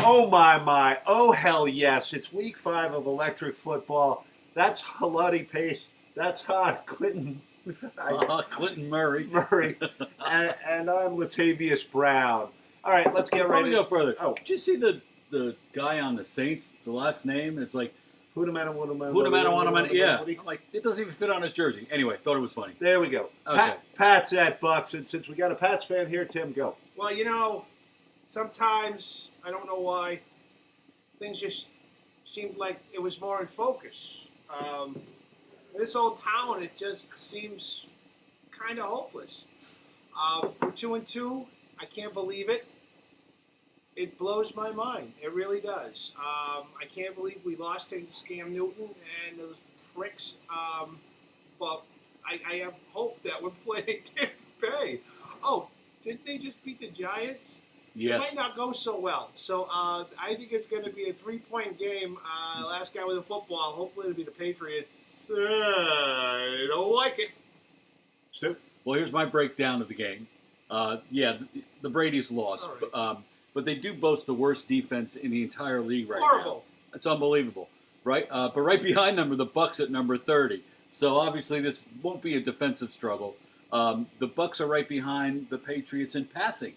Oh, my. Oh, hell yes. It's week 5 of electric football. That's Halati Pace. That's Clinton. Clinton Murray. And I'm Latavius Brown. All right, let's get Before ready. we go further, Oh. did you see the guy on the Saints, the last name? It's like, Hudamana. yeah. I'm like, it doesn't even fit on his jersey. Anyway, thought it was funny. There we go. Okay. Pat's at Bucks, and since we got a Pats fan here, Tim, go. Well, sometimes, I don't know why, things just seemed like it was more in focus. This old town, it just seems kind of hopeless. We're 2-2. I can't believe it. It blows my mind. It really does. I can't believe we lost to Cam Newton and those pricks. But I have hope that we're playing Tampa Bay. Oh, didn't they just beat the Giants? Yes. It might not go so well. So I think it's going to be a 3-point game. Last guy with a football. Hopefully it'll be the Patriots. I don't like it. Stu? Well, here's my breakdown of the game. The Brady's lost. Right. But they do boast the worst defense in the entire league right now. Horrible. It's unbelievable, right? But right behind them are the Bucks at number 30. So obviously this won't be a defensive struggle. The Bucks are right behind the Patriots in passing.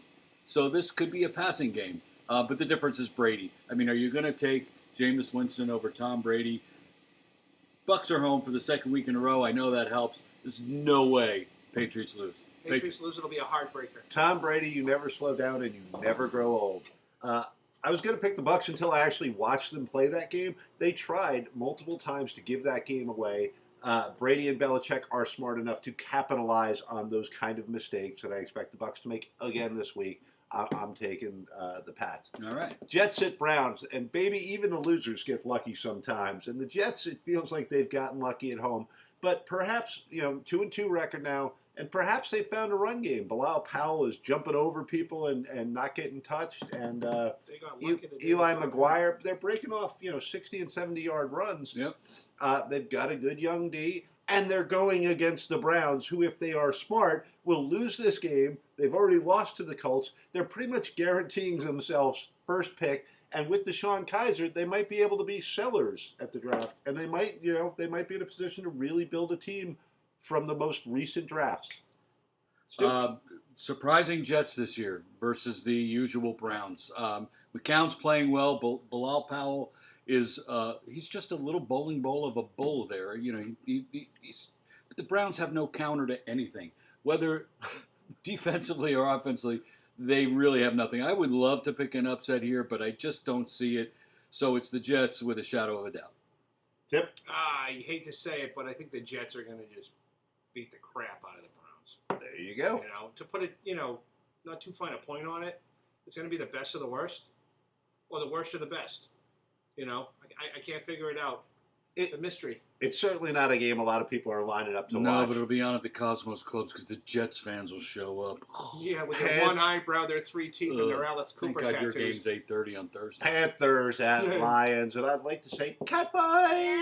So this could be a passing game. But the difference is Brady. I mean, are you going to take Jameis Winston over Tom Brady? Bucks are home for the second week in a row. I know that helps. There's no way Patriots lose. Patriots lose, it'll be a heartbreaker. Tom Brady, you never slow down and you never grow old. I was going to pick the Bucks until I actually watched them play that game. They tried multiple times to give that game away. Brady and Belichick are smart enough to capitalize on those kind of mistakes that I expect the Bucks to make again this week. I'm taking the Pats. All right. Jets at Browns, and baby, even the losers get lucky sometimes. And the Jets, it feels like they've gotten lucky at home. But perhaps, 2-2 record now, and perhaps they found a run game. Bilal Powell is jumping over people and not getting touched. And They got lucky the day Eli before. McGuire, they're breaking off, 60 and 70-yard runs. Yep. They've got a good young D, and they're going against the Browns, who, if they are smart, will lose this game. They've already lost to the Colts. They're pretty much guaranteeing themselves first pick. And with Deshaun Kaiser, they might be able to be sellers at the draft, and they might be in a position to really build a team from the most recent drafts. Surprising Jets this year versus the usual Browns. McCown's playing well. Bilal Powell is he's just a little bowling ball of a bull there. But the Browns have no counter to anything, whether defensively or offensively. They really have nothing. I would love to pick an upset here, but I just don't see it. So it's the Jets with a shadow of a doubt. Tip? I hate to say it, but I think the Jets are going to just beat the crap out of the Browns. There you go. To put it, not too fine a point on it, it's going to be the best of the worst, or the worst of the best. I can't figure it out. It's a mystery. It's certainly not a game a lot of people are lining up to watch. No, but it'll be on at the Cosmos Clubs because the Jets fans will show up. Yeah, with their one eyebrow, their 3 teeth, and their Alice Cooper Thank God tattoos. your game's 8:30 on Thursday. Panthers at Lions, and I'd like to say cat fight.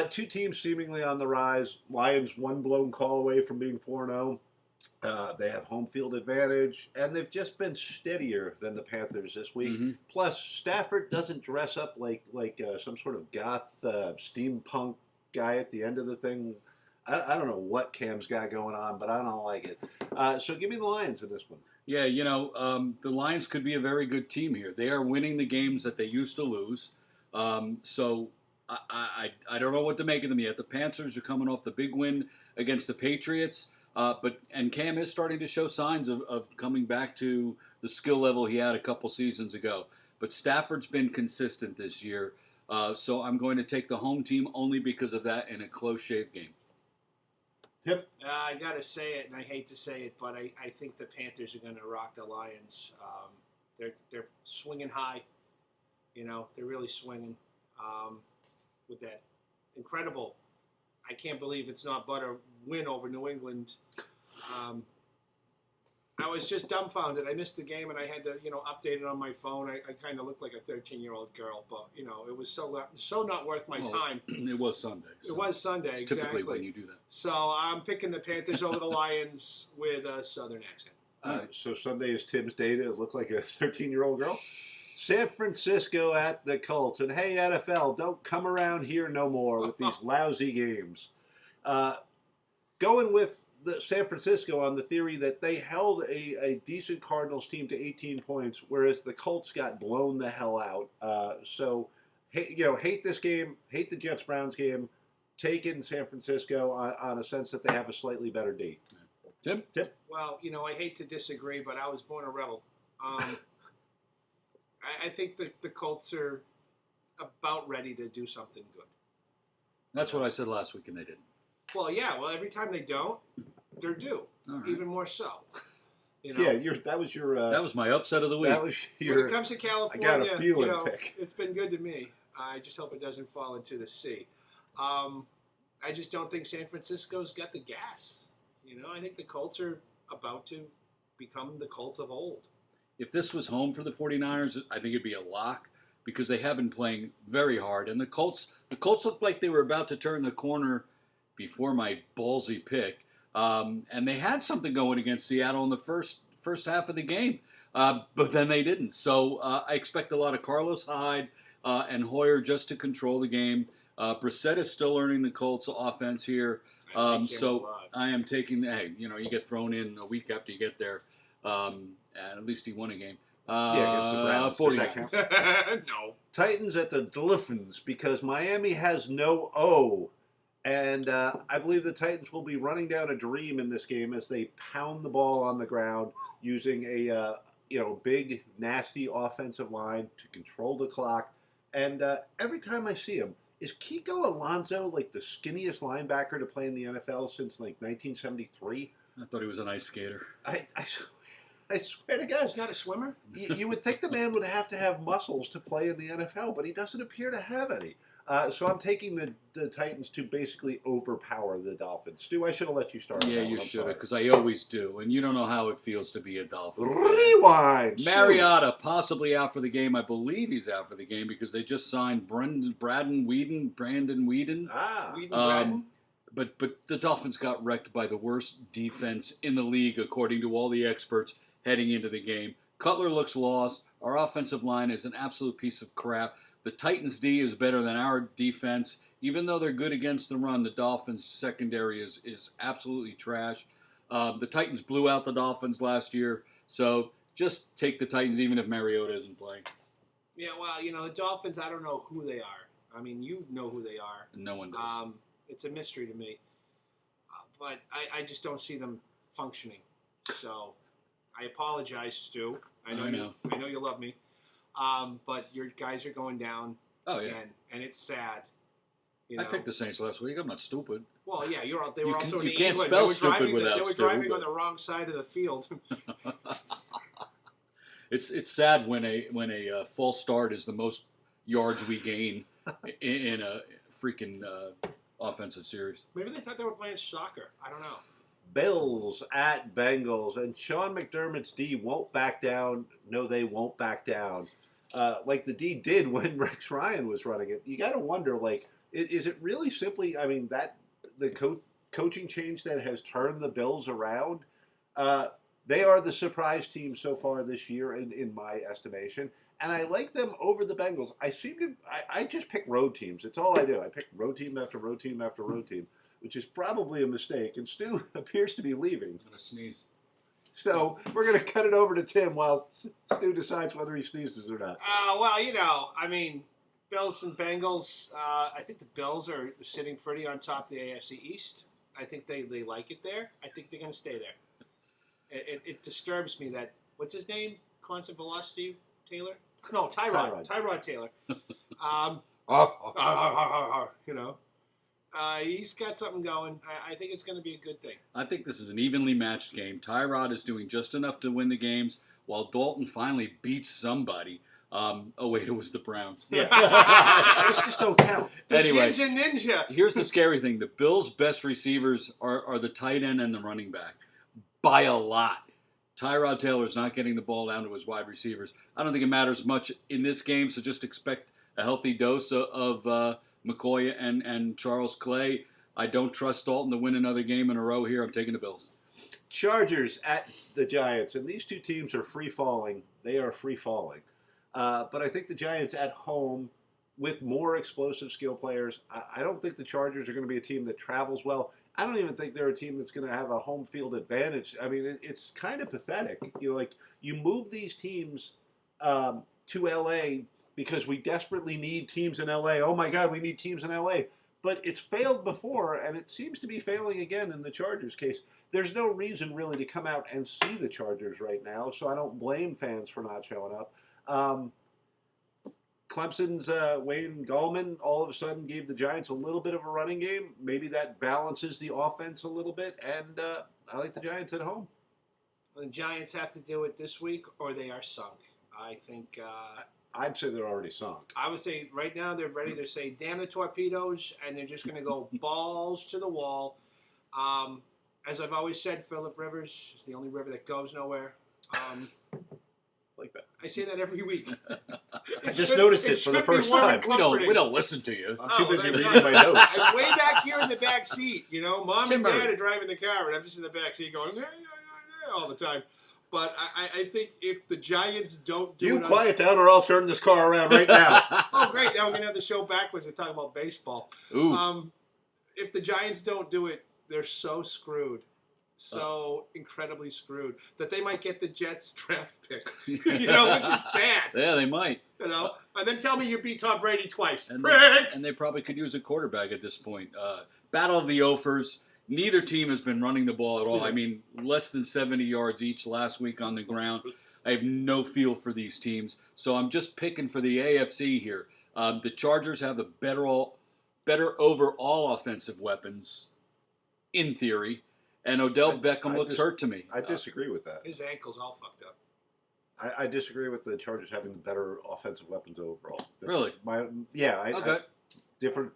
Two teams seemingly on the rise. Lions one blown call away from being 4-0. They have home field advantage, and they've just been steadier than the Panthers this week. Mm-hmm. Plus, Stafford doesn't dress up like some sort of goth steampunk guy at the end of the thing. I don't know what Cam's got going on, but I don't like it. So give me the Lions in this one. Yeah, the Lions could be a very good team here. They are winning the games that they used to lose. So I don't know what to make of them yet. The Panthers are coming off the big win against the Patriots. And Cam is starting to show signs of coming back to the skill level he had a couple seasons ago. But Stafford's been consistent this year. So I'm going to take the home team only because of that in a close shave game. Yep. I got to say it, and I hate to say it, but I think the Panthers are going to rock the Lions. They're swinging high. They're really swinging with that incredible, I can't believe it's not but a win over New England. I was just dumbfounded. I missed the game, and I had to, update it on my phone. I kind of looked like a 13-year-old girl, but, it was so not worth my time. It was Sunday. It was Sunday, it's exactly. typically when you do that. So I'm picking the Panthers over the Lions with a Southern accent. So Sunday is Tim's day to look like a 13-year-old girl? San Francisco at the Colts. And hey, NFL, don't come around here no more with these lousy games. Uh, Going with the San Francisco on the theory that they held a decent Cardinals team to 18 points, whereas the Colts got blown the hell out. Hate this game, hate the Jets-Browns game, take in San Francisco on a sense that they have a slightly better D. Tim? Well, I hate to disagree, but I was born a rebel. I think that the Colts are about ready to do something good. That's what I said last week, and they didn't. Well, yeah. Well, every time they don't, they're due. Right. Even more so. Yeah, that was your. That was my upset of the week. That was your. When it comes to California, I got a feeling pick. It's been good to me. I just hope it doesn't fall into the sea. I just don't think San Francisco's got the gas. I think the Colts are about to become the Colts of old. If this was home for the 49ers, I think it'd be a lock because they have been playing very hard. And the Colts looked like they were about to turn the corner before my ballsy pick. And they had something going against Seattle in the first half of the game. But then they didn't. So I expect a lot of Carlos Hyde and Hoyer just to control the game. Brissett is still learning the Colts offense here. So I am taking, you get thrown in a week after you get there. And at least he won a game. Against the Browns. 49. No. Titans at the Dolphins because Miami has no O. And I believe the Titans will be running down a dream in this game as they pound the ball on the ground using a big, nasty offensive line to control the clock. And every time I see him, is Kiko Alonso like the skinniest linebacker to play in the NFL since like 1973? I thought he was an ice skater. I swear to God. He's not a swimmer? You would think the man would have to have muscles to play in the NFL, but he doesn't appear to have any. So I'm taking the Titans to basically overpower the Dolphins. Stu, I should have let you start. Yeah, you should have, because I always do. And you don't know how it feels to be a Dolphin fan. Rewind! Mariota possibly out for the game. I believe he's out for the game because they just signed Brandon Weeden. Braden? But the Dolphins got wrecked by the worst defense in the league, according to all the experts heading into the game. Cutler looks lost. Our offensive line is an absolute piece of crap. The Titans' D is better than our defense. Even though they're good against the run, the Dolphins' secondary is absolutely trash. The Titans blew out the Dolphins last year, so just take the Titans even if Mariota isn't playing. Yeah, well, the Dolphins, I don't know who they are. I mean, you know who they are. No one does. It's a mystery to me. But I just don't see them functioning. So I apologize, Stu. I know you love me. But your guys are going down again, and it's sad. I picked the Saints last week. I'm not stupid. Well, yeah, they were also in you can't England. spell stupid without They were driving on the wrong side of the field. It's sad when a false start is the most yards we gain in a freaking offensive series. Maybe they thought they were playing soccer. I don't know. Bills at Bengals, and Sean McDermott's D won't back down. No, they won't back down. Like the D did when Rex Ryan was running it. You got to wonder, is it really simply, that the coaching change that has turned the Bills around? They are the surprise team so far this year, in my estimation. And I like them over the Bengals. I just pick road teams. It's all I do. I pick road team after road team after road team, which is probably a mistake. And Stu appears to be leaving. I'm going to sneeze. So we're going to cut it over to Tim while Stu decides whether he sneezes or not. Bills and Bengals, I think the Bills are sitting pretty on top of the AFC East. I think they like it there. I think they're going to stay there. It disturbs me that, what's his name? Constant Velocity Taylor? No, Tyrod Taylor. He's got something going. I think it's going to be a good thing. I think this is an evenly matched game. Tyrod is doing just enough to win the games, while Dalton finally beats somebody. It was the Browns. Yeah. Those just don't count. Anyway, Ninja. Here's the scary thing. The Bills' best receivers are the tight end and the running back. By a lot. Tyrod Taylor's not getting the ball down to his wide receivers. I don't think it matters much in this game, so just expect a healthy dose of McCoy and Charles Clay. I don't trust Dalton to win another game in a row here. I'm taking the Bills. Chargers at the Giants, and these two teams are free falling. They are free falling. But I think the Giants at home with more explosive skill players, I don't think the Chargers are going to be a team that travels well. I don't even think they're a team that's going to have a home field advantage. I mean, it's kind of pathetic. You move these teams to LA because we desperately need teams in LA. Oh my God, we need teams in LA. But it's failed before, and it seems to be failing again in the Chargers case. There's no reason really to come out and see the Chargers right now, so I don't blame fans for not showing up. Clemson's Wayne Gallman all of a sudden gave the Giants a little bit of a running game. Maybe that balances the offense a little bit, and I like the Giants at home. The Giants have to do it this week, or they are sunk. I think. I'd say they're already sunk. I would say right now they're ready to say damn the torpedoes, and they're just going to go balls to the wall. As I've always said, Phillip Rivers is the only river that goes nowhere. Like that. I say that every week. I just noticed it for the first time. We don't listen to you. I'm too busy reading my notes. I'm way back here in the back seat. Mom Timber. and Dad are driving the car, and I'm just in the back seat going all the time. But I think if the Giants don't do You it, quiet down, or I'll turn this car around right now. Oh, great! Now we're gonna have the show backwards and talk about baseball. Ooh. If the Giants don't do it, they're so screwed. So incredibly screwed that they might get the Jets draft pick, which is sad. Yeah, they might. And then tell me you beat Tom Brady twice. And Pricks! they probably could use a quarterback at this point. Battle of the Ophers. Neither team has been running the ball at all. I mean, less than 70 yards each last week on the ground. I have no feel for these teams. So I'm just picking for the AFC here. The Chargers have the better overall offensive weapons, in theory. And Odell Beckham looks hurt to me. I disagree with that. His ankle's all fucked up. I disagree with the Chargers having the better offensive weapons overall. Really? Okay. Different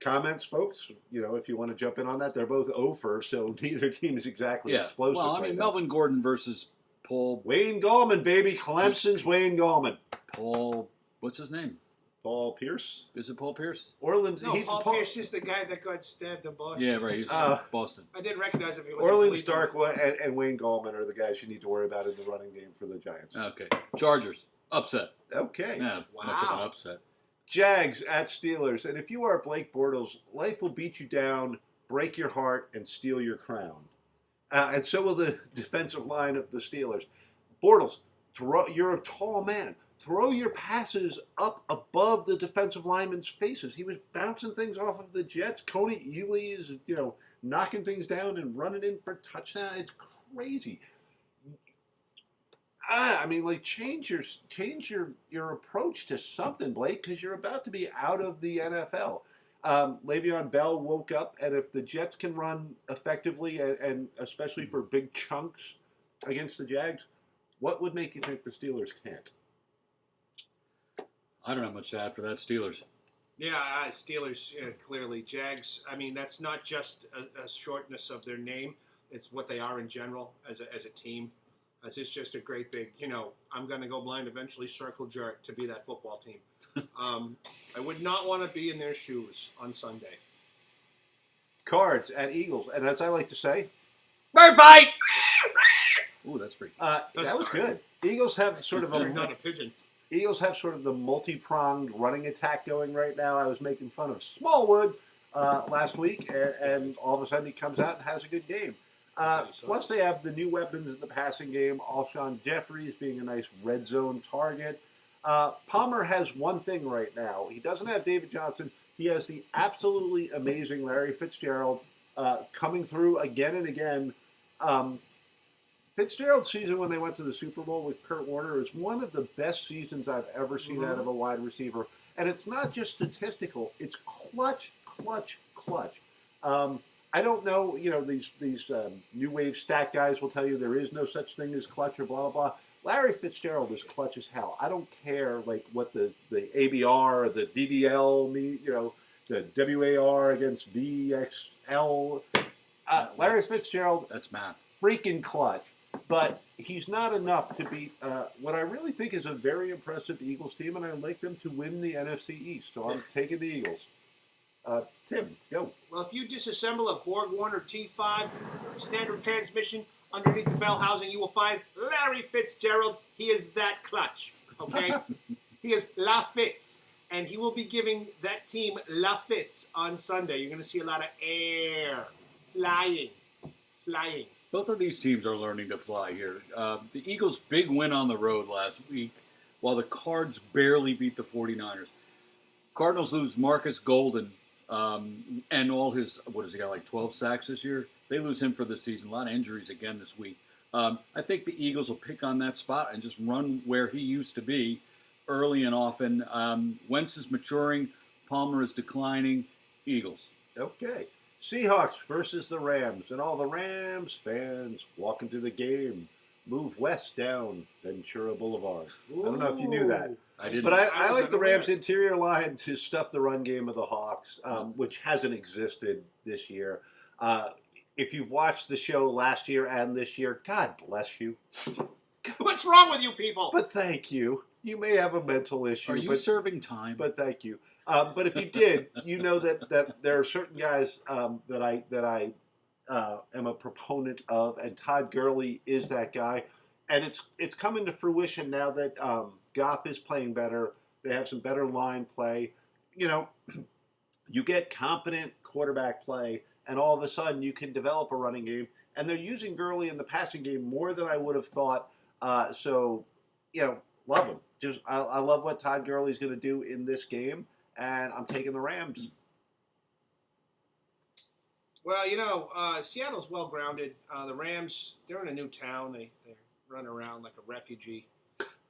comments, folks. If you want to jump in on that, they're both over, so neither team is exactly explosive. Well, I mean, Melvin Gordon versus Wayne Gallman, baby. Clemson's Wayne Gallman. What's his name? Paul Pierce? Is it Paul Pierce? Orland. No, Paul Pierce is the guy that got stabbed in Boston. Yeah, right. He's Boston. I didn't recognize him. Orland Stark and Wayne Gallman are the guys you need to worry about in the running game for the Giants. Okay. Chargers. Upset. Okay. Yeah, much of an upset. Jags at Steelers. And if you are Blake Bortles, life will beat you down, break your heart, and steal your crown. And so will the defensive line of the Steelers. Bortles, you're a tall man. Throw your passes up above the defensive linemen's faces. He was bouncing things off of the Jets. Coney Ely is, knocking things down and running in for a touchdown. It's crazy. Change your approach to something, Blake, because you're about to be out of the NFL. Le'Veon Bell woke up, and if the Jets can run effectively, and especially for big chunks against the Jags, what would make you think the Steelers can't? I don't have much to add for that, Steelers. Yeah, Steelers, clearly. Jags, that's not just a shortness of their name. It's what they are in general as a team. It's just a great big, I'm going to go blind eventually, circle jerk to be that football team. I would not want to be in their shoes on Sunday. Cards at Eagles. And as I like to say, bird fight! Ooh, that's freaky. That was good. Eagles have sort of not a pigeon. Eagles have sort of the multi-pronged running attack going right now. I was making fun of Smallwood last week, and all of a sudden he comes out and has a good game. Plus they have the new weapons in the passing game, Alshon Jeffries being a nice red zone target. Palmer has one thing right now. He doesn't have David Johnson. He has the absolutely amazing Larry Fitzgerald coming through again and again. Fitzgerald's season when they went to the Super Bowl with Kurt Warner is one of the best seasons I've ever seen out of a wide receiver. And it's not just statistical. It's clutch. I don't know, these new wave stat guys will tell you there is no such thing as clutch or blah, blah, blah. Larry Fitzgerald is clutch as hell. I don't care, what the ABR or the DVL mean, the WAR against VXL. Larry Fitzgerald. That's math. Freaking clutch. But he's not enough to beat what I really think is a very impressive Eagles team, and I like them to win the NFC East. So I'm taking the Eagles. Tim, go. Well, if you disassemble a Borg Warner T5 standard transmission underneath the bell housing, you will find Larry Fitzgerald. He is that clutch. Okay? He is La Fitz, and he will be giving that team La Fitz on Sunday. You're going to see a lot of air, flying. Both of these teams are learning to fly here. The Eagles' big win on the road last week, while the Cards barely beat the 49ers. Cardinals lose Marcus Golden and all his, what has he got, like 12 sacks this year? They lose him for the season. A lot of injuries again this week. I think the Eagles will pick on that spot and just run where he used to be early and often. Wentz is maturing. Palmer is declining. Eagles. Okay. Seahawks versus the Rams, and all the Rams fans walk into the game. Move west down Ventura Boulevard. I don't know if you knew that. I didn't. But I was like the unaware. Rams' interior line to stuff the run game of the Hawks, which hasn't existed this year. If you've watched the show last year and this year, God bless you. What's wrong with you people? But thank you. You may have a mental issue. Are you but, serving time? But thank you. But if you did, you know that there are certain guys that I am a proponent of, and Todd Gurley is that guy. And it's coming to fruition now that Goff is playing better. They have some better line play. You know, you get competent quarterback play, and all of a sudden you can develop a running game. And they're using Gurley in the passing game more than I would have thought. So, you know, love him. Just I love what Todd Gurley's going to do in this game, and I'm taking the Rams. Well, you know, Seattle's well grounded. The Rams, they're in a new town. They run around like a refugee.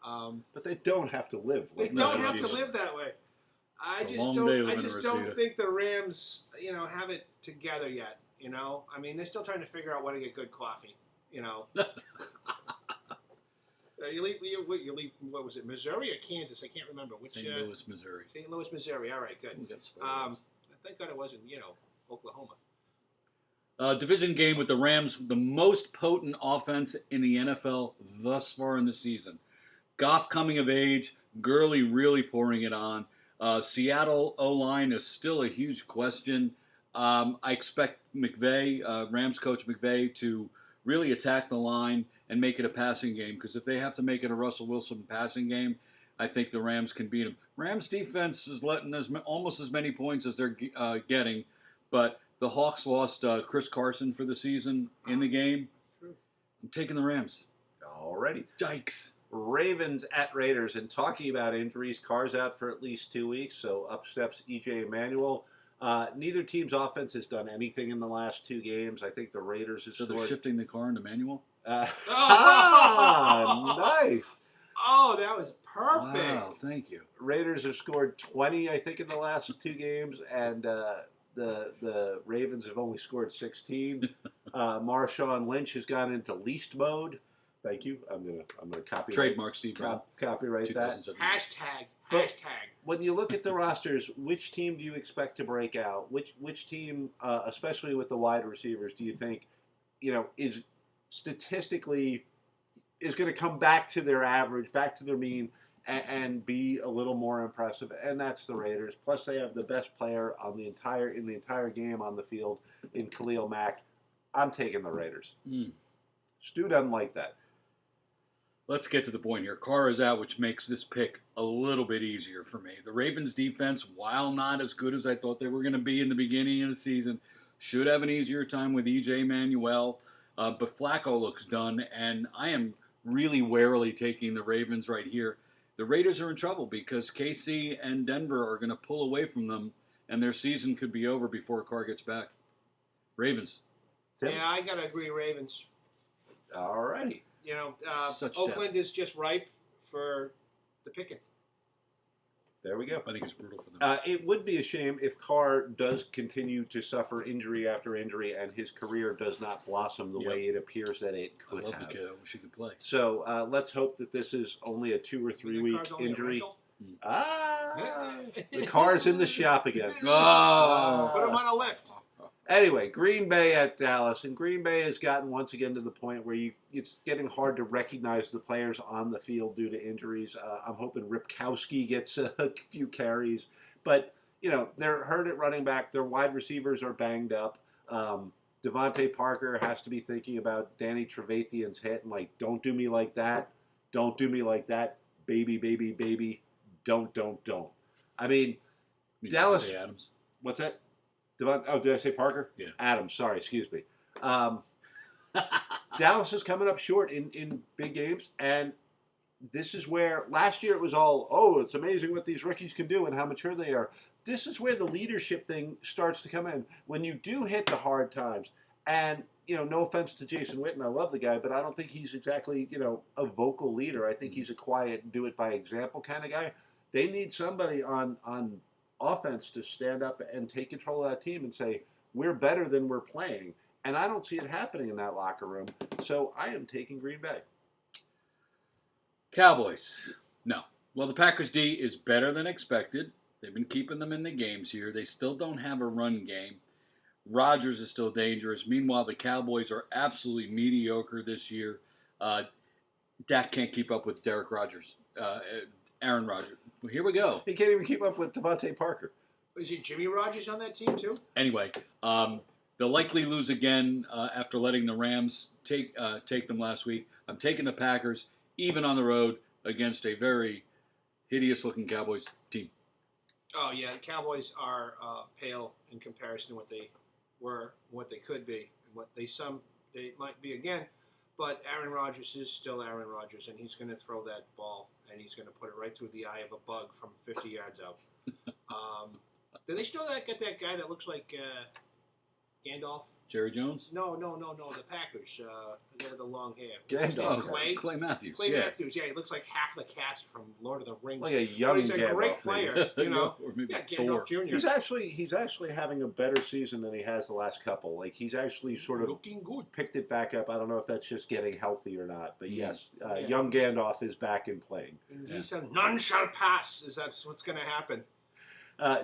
But they don't have to live. They Like don't that. have to live that way. I It's a just long don't. day I living in just don't Reseda. think the Rams, you know, have it together yet. You know, I mean, they're still trying to figure out where to get good coffee. You know, you leave. What was it, Missouri or Kansas? I can't remember. Which St. Louis, Missouri. St. Louis, Missouri. All right, good. We got spoilers. Thank God it wasn't, you know, Oklahoma. Division game with the Rams, the most potent offense in the NFL thus far in the season. Goff coming of age, Gurley really pouring it on. Seattle O-line is still a huge question. I expect McVay, Rams coach McVay, to really attack the line and make it a passing game, because if they have to make it a Russell Wilson passing game, I think the Rams can beat them. Rams defense is letting almost as many points as they're getting, but the Hawks lost Chris Carson for the season in the game. True. I'm taking the Rams. Alrighty. Dykes. Ravens at Raiders, and talking about injuries, Carr's out for at least 2 weeks, so up steps E.J. Manuel. Neither team's offense has done anything in the last 2 games. I think the Raiders have So they're scored. shifting the car into manual? Nice. Oh, that was perfect. Wow, thank you. Raiders have scored 20, I think, in the last 2 games, and the Ravens have only scored 16. Marshawn Lynch has gone into least mode. Thank you. I'm gonna copyright. Trademark Steve Brown. Copyright that. 2007. Hashtag. When you look at the rosters, which team do you expect to break out? Which team, especially with the wide receivers, do you think, is statistically is going to come back to their average, back to their mean, and be a little more impressive? And that's the Raiders. Plus, they have the best player in the entire game on the field in Khalil Mack. I'm taking the Raiders. Stu doesn't like that. Let's get to the point here. Carr is out, which makes this pick a little bit easier for me. The Ravens' defense, while not as good as I thought they were going to be in the beginning of the season, should have an easier time with E.J. Manuel. But Flacco looks done, and I am really warily taking the Ravens right here. The Raiders are in trouble because KC and Denver are going to pull away from them, and their season could be over before Carr gets back. Ravens. Tim? Yeah, I gotta agree, Ravens. All righty. Such Oakland is just ripe for the picking. There we go. I think it's brutal for them. It would be a shame if Carr does continue to suffer injury after injury and his career does not blossom the way it appears that it I could love have. the kid. I wish he could play. So let's hope that this is only a 2 or 3 week Carr's only a injury. rental. The car's in the shop again. Oh. Put him on a lift. Anyway, Green Bay at Dallas, and Green Bay has gotten once again to the point where it's getting hard to recognize the players on the field due to injuries. I'm hoping Ripkowski gets a few carries, but they're hurt at running back. Their wide receivers are banged up. Devontae Parker has to be thinking about Danny Trevathan's hit and don't do me like that, don't do me like that, baby, baby, baby, don't. I mean, Dallas. Devontae Adams. What's that? Did I say Parker? Yeah. Adams. Sorry, excuse me. Dallas is coming up short in big games, and this is where last year it was all, oh, it's amazing what these rookies can do and how mature they are. This is where the leadership thing starts to come in. When you do hit the hard times, and, no offense to Jason Witten, I love the guy, but I don't think he's exactly, a vocal leader. I think he's a quiet, do it by example kind of guy. They need somebody on offense to stand up and take control of that team and say, we're better than we're playing. And I don't see it happening in that locker room. So I am taking Green Bay. Cowboys. No. Well, the Packers D is better than expected. They've been keeping them in the games here. They still don't have a run game. Rodgers is still dangerous. Meanwhile, the Cowboys are absolutely mediocre this year. Dak can't keep up with Aaron Rodgers. Well, here we go. He can't even keep up with Devontae Parker. Is it Jimmy Rogers on that team too? Anyway, they'll likely lose again after letting the Rams take them last week. I'm taking the Packers, even on the road, against a very hideous-looking Cowboys team. Oh yeah, the Cowboys are pale in comparison to what they were, what they could be, and what they might be again. But Aaron Rodgers is still Aaron Rodgers, and he's going to throw that ball, and he's going to put it right through the eye of a bug from 50 yards out. Did they still get that guy that looks like Gandalf? Jerry Jones? No. The Packers. The guy with the long hair. Gandalf. Clay Matthews. Clay Matthews. Yeah, he looks like half the cast from Lord of the Rings. Like a young But he's a Gandalf, great player, maybe. Or maybe Gandalf Jr. He's actually having a better season than he has the last couple. Like, he's actually sort of looking good. picked it back up. I don't know if that's just getting healthy or not, but yes, Yeah. young Gandalf is back in playing. He said, "None shall pass." Is that what's going to happen?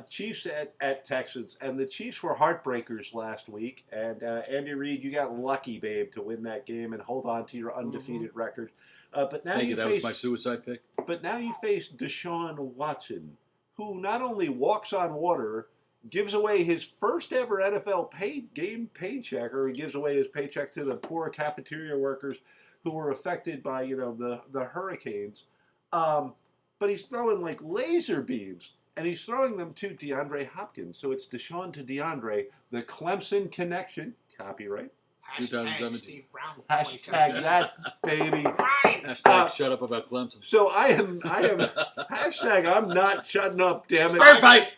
Chiefs at Texans, and the Chiefs were heartbreakers last week. And Andy Reid, you got lucky, babe, to win that game and hold on to your undefeated record. But now Thank you. That was my suicide pick. But now you face Deshaun Watson, who not only walks on water, gives away his first ever NFL game paycheck, or he gives away his paycheck to the poor cafeteria workers who were affected by the hurricanes. But he's throwing like laser beams. And he's throwing them to DeAndre Hopkins. So it's Deshaun to DeAndre, the Clemson connection. Copyright. Hashtag 2017. Steve Brown. Hashtag that, baby. Hashtag shut up about Clemson. So I am hashtag I'm not shutting up, damn it. Perfect.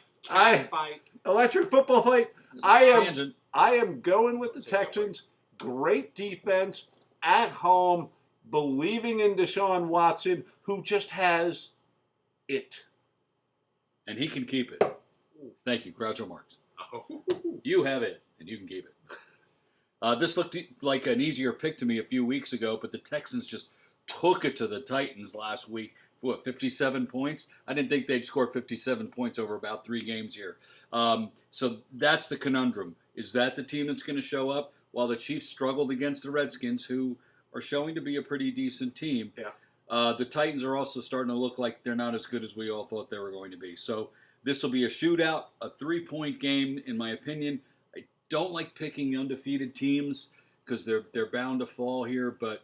Electric football fight. I Tangent. am going with the Texans. Great defense at home, believing in Deshaun Watson, who just has it. And he can keep it. Thank you, Groucho Marx. You have it, and you can keep it. This looked like an easier pick to me a few weeks ago, but the Texans just took it to the Titans last week. What, 57 points? I didn't think they'd score 57 points over about 3 games here. So that's the conundrum. Is that the team that's going to show up while the Chiefs struggled against the Redskins, who are showing to be a pretty decent team? Yeah. The Titans are also starting to look like they're not as good as we all thought they were going to be. So this will be a shootout, a 3-point game, in my opinion. I don't like picking undefeated teams because they're bound to fall here, but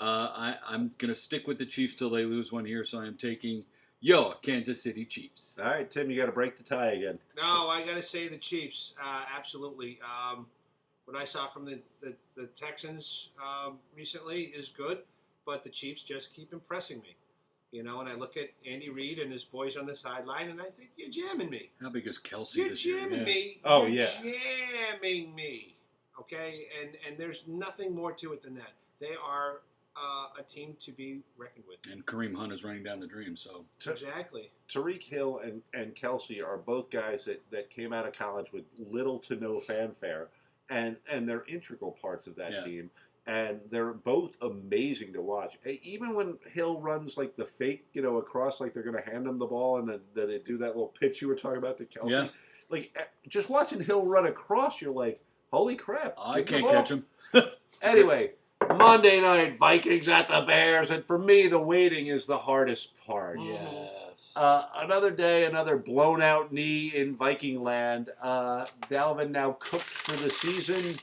I'm going to stick with the Chiefs till they lose one here, so I'm taking your Kansas City Chiefs. All right, Tim, you got to break the tie again. No, I got to say the Chiefs, absolutely. What I saw from the Texans recently is good. But the Chiefs just keep impressing me, and I look at Andy Reid and his boys on the sideline, and I think you're jamming me. How big is Kelsey this year? You're jamming me. Oh, you're yeah. jamming me. Okay, and there's nothing more to it than that. They are a team to be reckoned with. And Kareem Hunt is running down the dream, so. Exactly. Tyreek Hill and Kelsey are both guys that came out of college with little to no fanfare, and they're integral parts of that team. And they're both amazing to watch. Even when Hill runs like the fake, across like they're going to hand him the ball, and then they do that little pitch you were talking about to Kelsey. Yeah. Like, just watching Hill run across, you're like, holy crap. I can't catch him. Anyway, Monday night, Vikings at the Bears. And for me, the waiting is the hardest part. Yes. Another day, another blown out knee in Viking land. Dalvin now cooked for the season.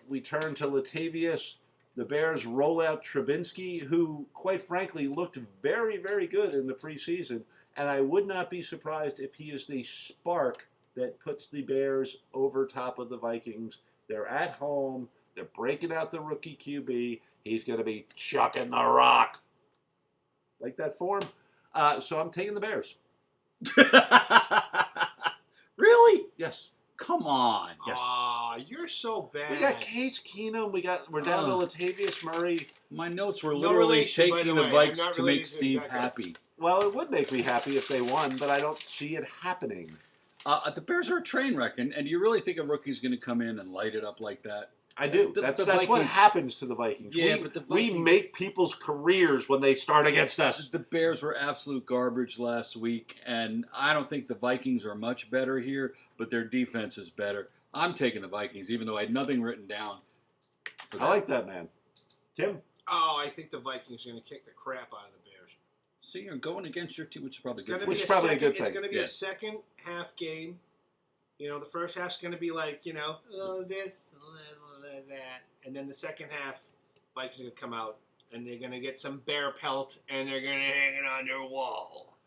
We turn to Latavius. The Bears roll out Trubinsky, who, quite frankly, looked very, very good in the preseason. and I would not be surprised if he is the spark that puts the Bears over top of the Vikings. They're at home. They're breaking out the rookie QB. He's going to be chucking the rock. Like that form. So I'm taking the Bears. Really? Yes. Come on. Yes. Aw, you're so bad. We got Case Keenum. We're down to Latavius Murray. My notes were No literally relation, by taking the the way. I'm Vikes not to related make to Steve Becca. happy. Well, it would make me happy if they won, but I don't see it happening. The Bears are a train wreck, and you really think a rookie's going to come in and light it up like that? I do. The That's Vikings, what happens to the Vikings. Yeah, we, but the we Vikings- make people's careers when they start against us. The Bears were absolute garbage last week, and I don't think the Vikings are much better here, but their defense is better. I'm taking the Vikings, even though I had nothing written down. For that. I like that, man. Tim? Oh, I think the Vikings are going to kick the crap out of the Bears. See, you're going against your team, which is probably It's good going to for be you. Which is probably a second, good It's thing. going to be Yeah. a second half game. You know, the first half's going to be like, you know, a little this, a little that. And then the second half, Vikings are going to come out and they're going to get some bear pelt and they're going to hang it on their wall.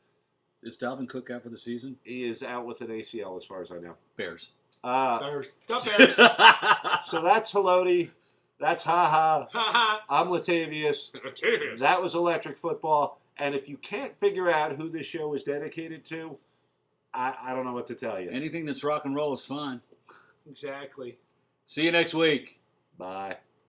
Is Dalvin Cook out for the season? He is out with an ACL as far as I know. Bears. Bears. The Bears. So that's Haloti. That's Ha Ha I'm Latavius. ha. That was Electric Football. And if you can't figure out who this show is dedicated to, I don't know what to tell you. Anything that's rock and roll is fine. Exactly. See you next week. Bye.